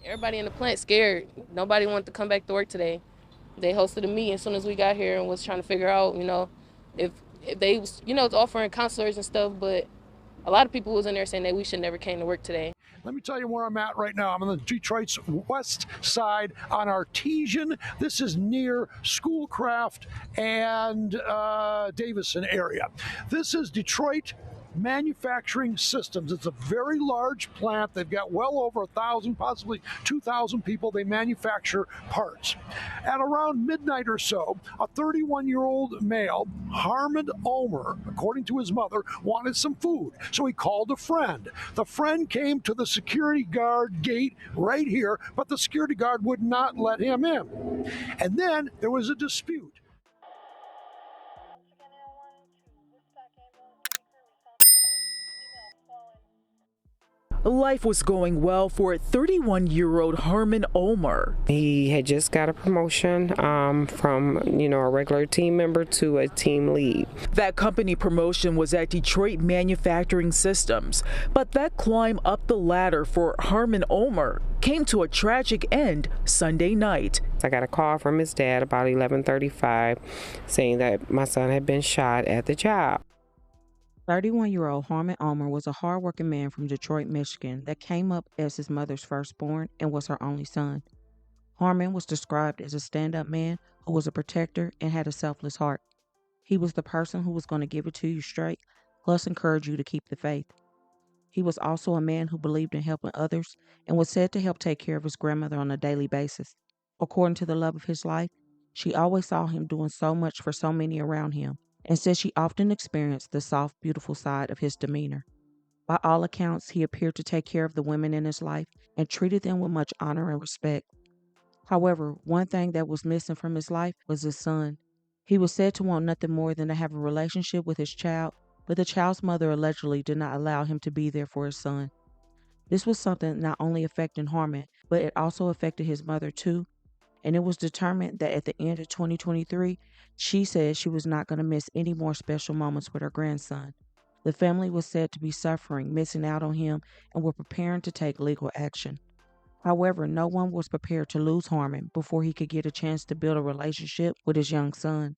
Everybody in the plant scared. Nobody wanted to come back to work today. They hosted a meeting as soon as we got here and was trying to figure out, if they was, offering counselors and stuff, but a lot of people was in there saying that we should never came to work today. Let me tell you where I'm at right now. I'm on the Detroit's west side on Artesian. This is near Schoolcraft and Davison area. This is Detroit Manufacturing Systems. It's a very large plant. They've got well over 1,000, possibly 2,000 people. They manufacture parts. At around midnight or so, a 31-year-old male, Harmond Ulmer, according to his mother, wanted some food. So he called a friend. The friend came to the security guard gate right here, but the security guard would not let him in. And then there was a dispute. Life was going well for 31-year-old Harmon Ulmer. He had just got a promotion from, a regular team member to a team lead. That company promotion was at Detroit Manufacturing Systems, but that climb up the ladder for Harmon Ulmer came to a tragic end Sunday night. I got a call from his dad about 11:35 saying that my son had been shot at the job. 31-year-old Harmon Ulmer was a hardworking man from Detroit, Michigan that came up as his mother's firstborn and was her only son. Harmon was described as a stand-up man who was a protector and had a selfless heart. He was the person who was going to give it to you straight, plus encourage you to keep the faith. He was also a man who believed in helping others and was said to help take care of his grandmother on a daily basis. According to the love of his life, she always saw him doing so much for so many around him, and said she often experienced the soft, beautiful side of his demeanor. By all accounts, he appeared to take care of the women in his life and treated them with much honor and respect. However, one thing that was missing from his life was his son. He was said to want nothing more than to have a relationship with his child, but the child's mother allegedly did not allow him to be there for his son. This was something not only affecting Harmon, but it also affected his mother too, and it was determined that at the end of 2023, she said she was not going to miss any more special moments with her grandson. The family was said to be suffering, missing out on him, and were preparing to take legal action. However, no one was prepared to lose Harmon before he could get a chance to build a relationship with his young son.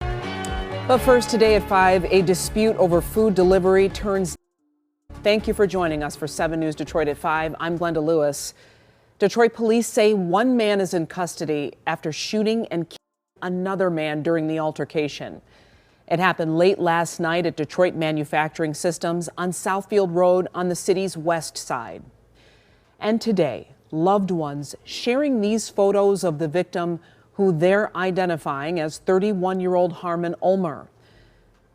But first, today at 5, a dispute over food delivery turns. Thank you for joining us for 7 News Detroit at 5. I'm Glenda Lewis. Detroit police say one man is in custody after shooting and killing another man during the altercation. It happened late last night at Detroit Manufacturing Systems on Southfield Road on the city's west side. And today, loved ones sharing these photos of the victim, who they're identifying as 31-year-old Harmon Ulmer.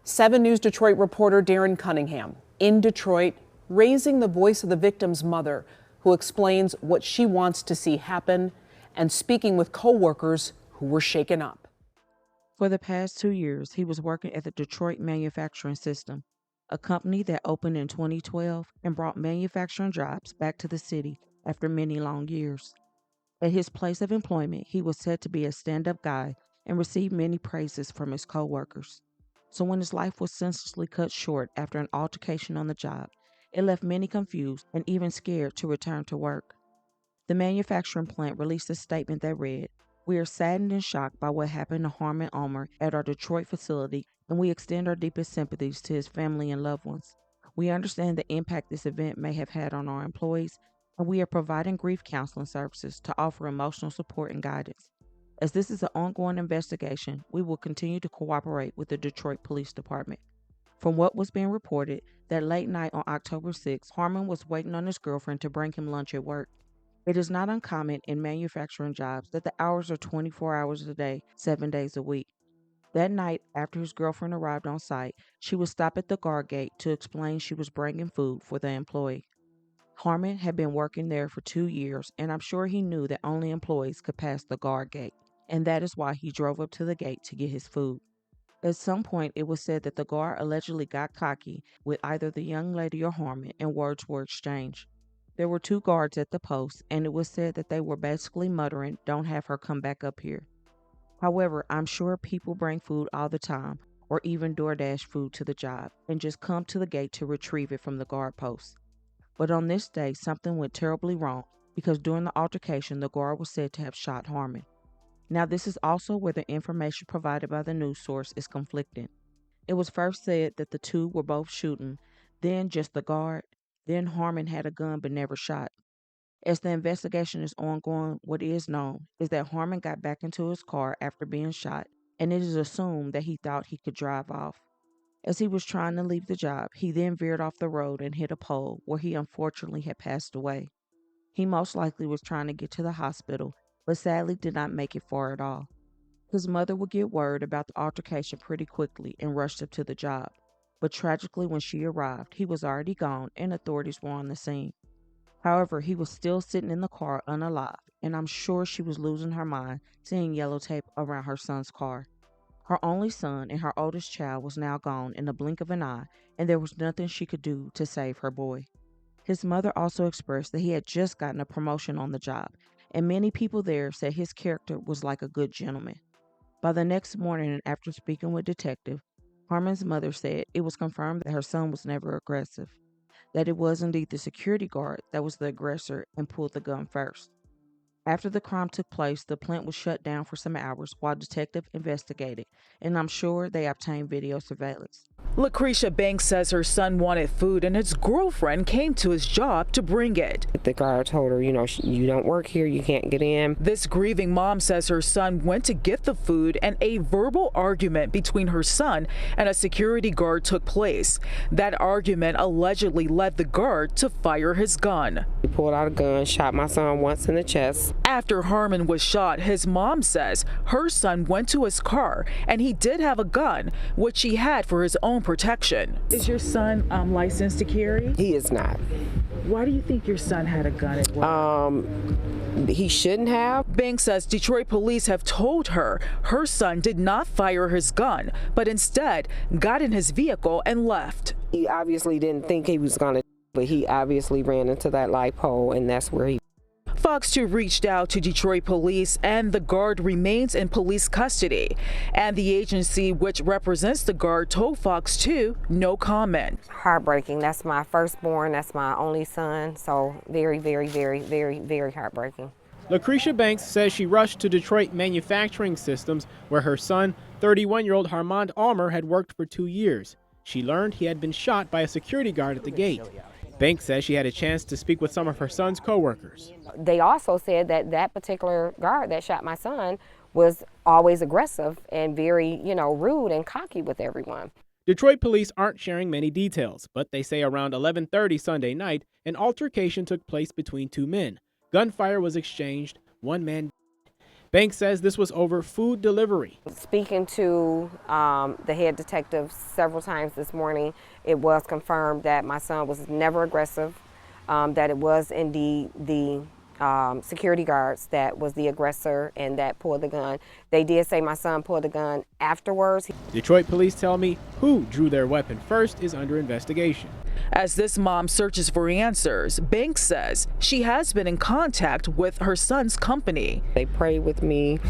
7 News Detroit reporter Darren Cunningham in Detroit, raising the voice of the victim's mother, who explains what she wants to see happen, and speaking with co-workers who were shaken up. For the past 2 years, he was working at the Detroit Manufacturing System, a company that opened in 2012 and brought manufacturing jobs back to the city after many long years. At his place of employment, he was said to be a stand-up guy and received many praises from his co-workers. So when his life was senselessly cut short after an altercation on the job, it left many confused and even scared to return to work. The manufacturing plant released a statement that read, "We are saddened and shocked by what happened to Harmon Ulmer at our Detroit facility, and we extend our deepest sympathies to his family and loved ones. We understand the impact this event may have had on our employees, and we are providing grief counseling services to offer emotional support and guidance. As this is an ongoing investigation, we will continue to cooperate with the Detroit Police Department." From what was being reported, that late night on October 6, Harmon was waiting on his girlfriend to bring him lunch at work. It is not uncommon in manufacturing jobs that the hours are 24 hours a day, 7 days a week. That night, after his girlfriend arrived on site, she would stop at the guard gate to explain she was bringing food for the employee. Harmon had been working there for 2 years, and I'm sure he knew that only employees could pass the guard gate, and that is why he drove up to the gate to get his food. At some point, it was said that the guard allegedly got cocky with either the young lady or Harmon, and words were exchanged. There were 2 guards at the post, and it was said that they were basically muttering, "Don't have her come back up here." However, I'm sure people bring food all the time, or even DoorDash food to the job, and just come to the gate to retrieve it from the guard post. But on this day, something went terribly wrong because during the altercation, the guard was said to have shot Harmon. Now, this is also where the information provided by the news source is conflicting. It was first said that the two were both shooting, then just the guard, then Harmon had a gun but never shot. As the investigation is ongoing, what is known is that Harmon got back into his car after being shot, and it is assumed that he thought he could drive off. As he was trying to leave the job, he then veered off the road and hit a pole where he unfortunately had passed away. He most likely was trying to get to the hospital, but sadly did not make it far at all. His mother would get word about the altercation pretty quickly and rushed him to the job. But tragically, when she arrived, he was already gone and authorities were on the scene. However, he was still sitting in the car unalive, and I'm sure she was losing her mind seeing yellow tape around her son's car. Her only son and her oldest child was now gone in the blink of an eye, and there was nothing she could do to save her boy. His mother also expressed that he had just gotten a promotion on the job, and many people there said his character was like a good gentleman. By the next morning, and after speaking with detective, Harmon's mother said it was confirmed that her son was never aggressive, that it was indeed the security guard that was the aggressor and pulled the gun first. After the crime took place, the plant was shut down for some hours while detectives investigated, and I'm sure they obtained video surveillance. Lucretia Banks says her son wanted food and his girlfriend came to his job to bring it. The guard told her, you don't work here, you can't get in. This grieving mom says her son went to get the food and a verbal argument between her son and a security guard took place. That argument allegedly led the guard to fire his gun. He pulled out a gun, shot my son once in the chest. After Harmon was shot, his mom says her son went to his car and he did have a gun, which he had for his own protection. Is your son licensed to carry? He is not. Why do you think your son had a gun at work? He shouldn't have. Banks says Detroit police have told her her son did not fire his gun, but instead got in his vehicle and left. He obviously didn't think he was going to, but he obviously ran into that light pole, and that's where he. Fox 2 reached out to Detroit police and the guard remains in police custody. And the agency which represents the guard told Fox 2 no comment. Heartbreaking. That's my firstborn. That's my only son. So very, very, very, very, very heartbreaking. Lucretia Banks says she rushed to Detroit Manufacturing Systems where her son, 31-year-old Harmond Ulmer, had worked for 2 years. She learned he had been shot by a security guard at the gate. Banks says she had a chance to speak with some of her son's co-workers. They also said that that particular guard that shot my son was always aggressive and very, rude and cocky with everyone. Detroit police aren't sharing many details, but they say around 11:30 Sunday night, an altercation took place between two men. Gunfire was exchanged, one man. Banks says this was over food delivery. Speaking to the head detective several times this morning, it was confirmed that my son was never aggressive, that it was indeed the security guards that was the aggressor and that pulled the gun. They did say my son pulled the gun afterwards. Detroit police tell me who drew their weapon first is under investigation. As this mom searches for answers, Banks says she has been in contact with her son's company. They pray with me.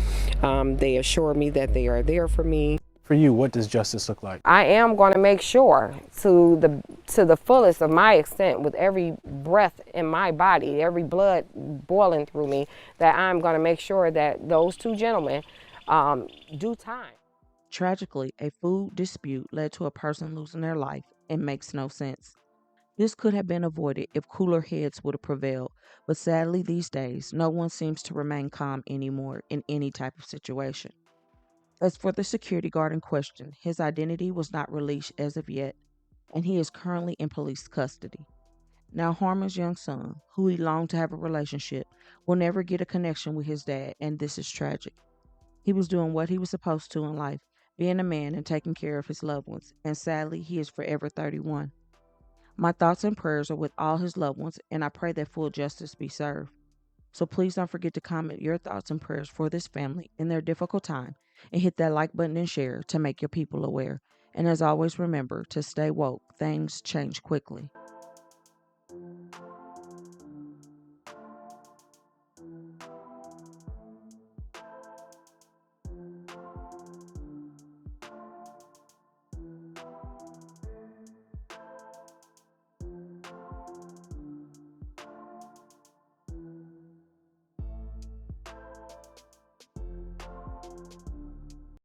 They assure me that they are there for me. For you, what does justice look like? I am going to make sure to the fullest of my extent, with every breath in my body, every blood boiling through me, that I'm going to make sure that those two gentlemen do time. Tragically, a food dispute led to a person losing their life and makes no sense. This could have been avoided if cooler heads would have prevailed, but sadly these days, no one seems to remain calm anymore in any type of situation. As for the security guard in question, his identity was not released as of yet, and he is currently in police custody. Now, Harmon's young son, who he longed to have a relationship, will never get a connection with his dad, and this is tragic. He was doing what he was supposed to in life, being a man and taking care of his loved ones, and sadly, he is forever 31. My thoughts and prayers are with all his loved ones, and I pray that full justice be served. So please don't forget to comment your thoughts and prayers for this family in their difficult time, and hit that like button and share to make your people aware. And as always, remember to stay woke. Things change quickly.